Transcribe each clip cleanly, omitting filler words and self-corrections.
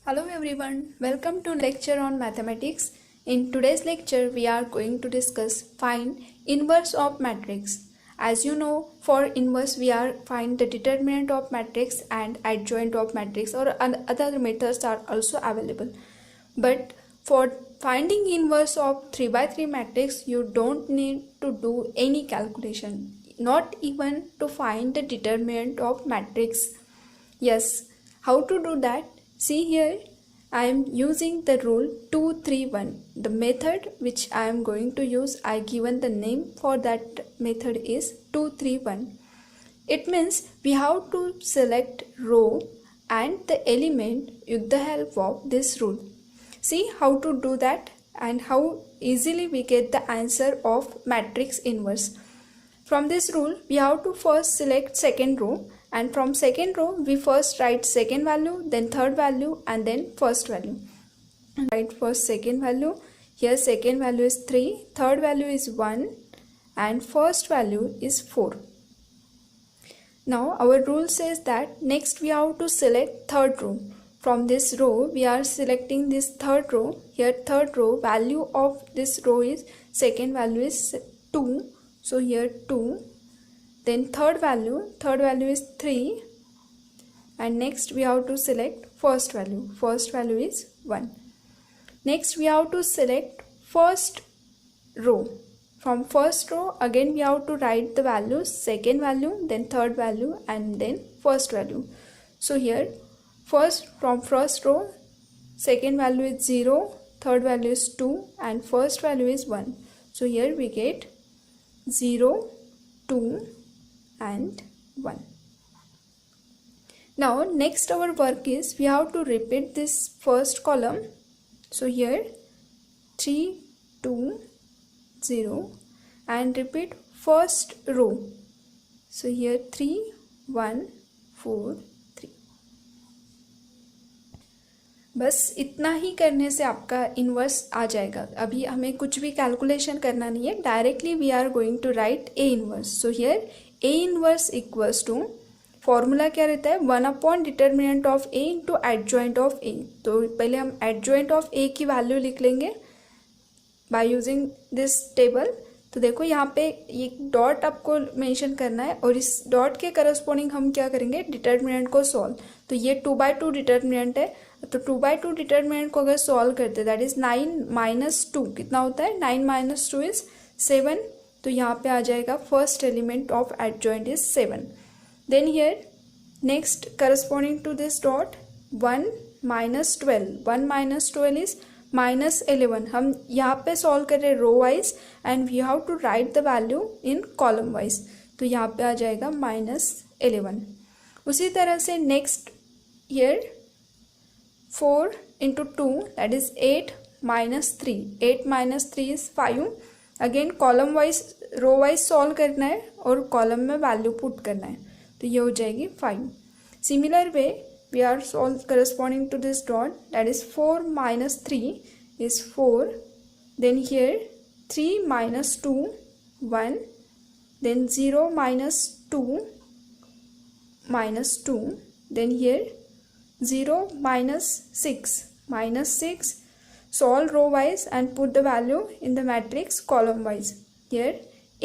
Hello everyone, welcome to lecture on mathematics. In today's lecture, we are going to discuss find inverse of matrix. As you know, for inverse we are find the determinant of matrix and adjoint of matrix, or other methods are also available. But for finding inverse of 3 by 3 matrix, you don't need to do any calculation, not even to find the determinant of matrix. Yes, how to do that? See here, I am using the rule 231. The method which I am going to use, I given the name for that method is 231. It means we have to select row and the element with the help of this rule. See how to do that and how easily we get the answer of matrix inverse. From this rule, we have to first select second row, and from second row we first write second value, then third value, and then first value. Write first second value. Here second value is 3, third value is 1, and first value is 4. Now our rule says that next we have to select third row. From this row we are selecting this third row. Here third row, value of this row is second value is 2. So here 2, then third value is 3, and next we have to select first value is 1. Next we have to select first row. From first row again we have to write the values, second value, then third value, and then first value. So here from first row, second value is 0, third value is 2, and first value is 1. So here we get 0, 2 and 1. Now next our work is we have to repeat this first column. So here 3, 2, 0 and repeat first row. So here 3, 1, 4, 3. बस इतना ही करने से आपका inverse आ जाएगा. अभी हमें कुछ भी कैलकुलेशन करना नहीं है, directly we are going to write A inverse. So here A inverse equals to, formula क्या रहता है, 1 upon determinant of A into adjoint of A. तो पहले हम एडजॉइंट ऑफ ए की वैल्यू लिख लेंगे बाय यूजिंग दिस टेबल. तो देखो यहाँ पे ये डॉट आपको मेंशन करना है, और इस डॉट के करस्पॉन्डिंग हम क्या करेंगे, डिटर्मिनेंट को सॉल्व. तो ये 2/2 डिटर्मिनेंट है, तो 2/2 डिटर्मिनेंट को अगर सॉल्व करते दैट इज 9 - 2 कितना होता है, 9 - 2 इज 7. तो यहाँ पे आ जाएगा first element of adjoint is 7. Then here next corresponding to this dot 1 - 12. 1 - 12 is -11. हम यहाँ पे सॉल्व कर रहे हैं row wise, and we have to write the value in column wise. तो यहाँ पे आ जाएगा -11. उसी तरह से next here 4 into 2 that is 8 minus 3. 8 minus 3 is 5. Again column wise row wise solve करना है और कॉलम में वैल्यू पुट करना है. तो ये हो जाएगी 5. Similar way we are solve corresponding to this dot, that is 4 minus 3 is 4. Then here 3 minus 2 1, then 0 minus 2 minus 2, then here 0 minus 6 solve row wise and put the value in the matrix column wise. Here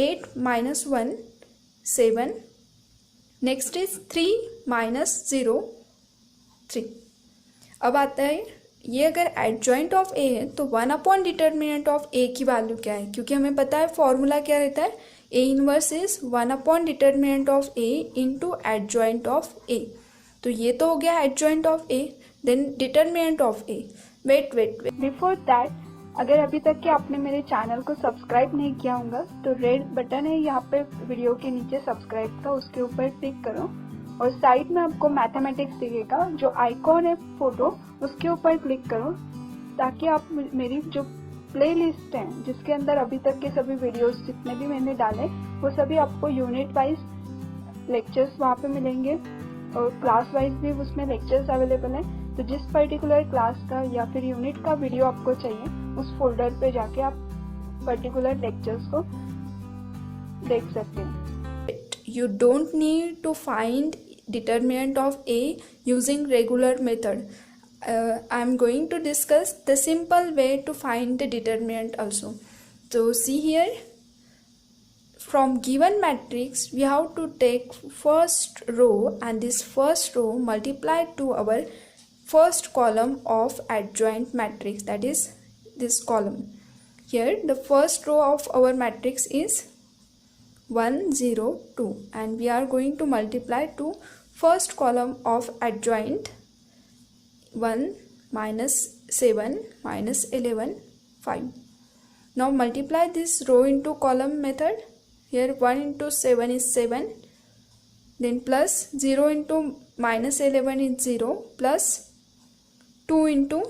8 minus 1 7. Next is 3 minus 0 3. अब आता है ये अगर adjoint of ए है तो 1 upon determinant of ए की value क्या है, क्योंकि हमें पता है फॉर्मूला क्या रहता है, A inverse is 1 upon determinant of A into adjoint of A. तो ये तो हो गया adjoint of A. Then determinant of A. Wait before that, अगर अभी तक कि आपने मेरे चैनल को सब्सक्राइब नहीं किया होगा तो रेड बटन है यहाँ पे वीडियो के नीचे सब्सक्राइब का, उसके ऊपर क्लिक करो और साइड में आपको मैथमेटिक्स दिखेगा, जो आइकॉन है फोटो उसके ऊपर क्लिक करो, ताकि आप मेरी जो प्लेलिस्ट है जिसके अंदर अभी तक के सभी वीडियोस जितने भी मैंने डाले वो सभी आपको यूनिट वाइज लेक्चर्स वहाँ पे मिलेंगे, और क्लास वाइज भी उसमें लेक्चर्स अवेलेबल हैं. तो जिस पर्टिकुलर क्लास का या फिर यूनिट का वीडियो आपको चाहिए उस फोल्डर पे जाके आप पर्टिकुलर लेक्चर्स को देख सकते हैं. You don't need to find determinant of A using regular method. I am going to discuss the simple way to find the determinant also. So see here, from given matrix we have to take first row and this first row multiplied to our first column of adjoint matrix, that is this column. Here the first row of our matrix is 1 0 2 and we are going to multiply to first column of adjoint 1 minus 7 minus 11 5. Now multiply this row into column method. Here 1 into 7 is 7, then plus 0 into minus 11 is 0, plus 2 into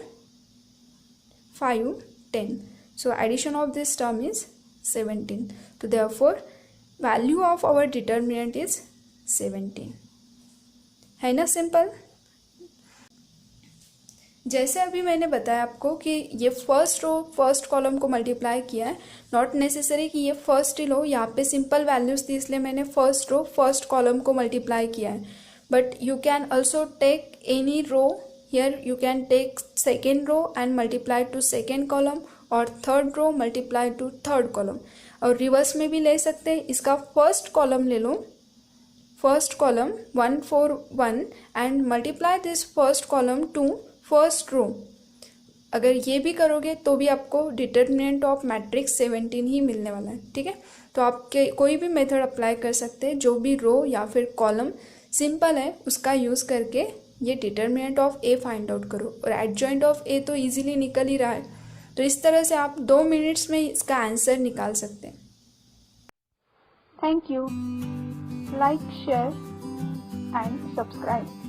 5 10. So addition of this term is 17. So therefore value of our determinant is 17. है ना simple. जैसे अभी मैंने बताया आपको कि ये first row first column को मल्टीप्लाई किया है, नॉट नेसेसरी कि ये फर्स्ट ही लो, यहाँ पे सिंपल वैल्यूज थी इसलिए मैंने फर्स्ट रो फर्स्ट कॉलम को मल्टीप्लाई किया है, but you can also take any row. Here you can take second row and multiply to second column और third row multiply to third column, और reverse में भी ले सकते हैं। इसका फर्स्ट कॉलम ले लो, first column 1 4 1 and multiply this first column to first row. अगर ये भी करोगे तो भी आपको डिटर्मिनेंट ऑफ मैट्रिक्स 17 ही मिलने वाला है। ठीक है, तो आप कोई भी मेथड अप्लाई कर सकते हैं, जो भी रो या फिर कॉलम सिंपल है उसका यूज़ करके ये determinant of A find out करो, और एडजॉइंट ऑफ ए तो इजीली निकल ही रहा है। तो इस तरह से आप 2 मिनट्स में इसका आंसर निकाल सकते हैं। Thank you. Like, share and subscribe.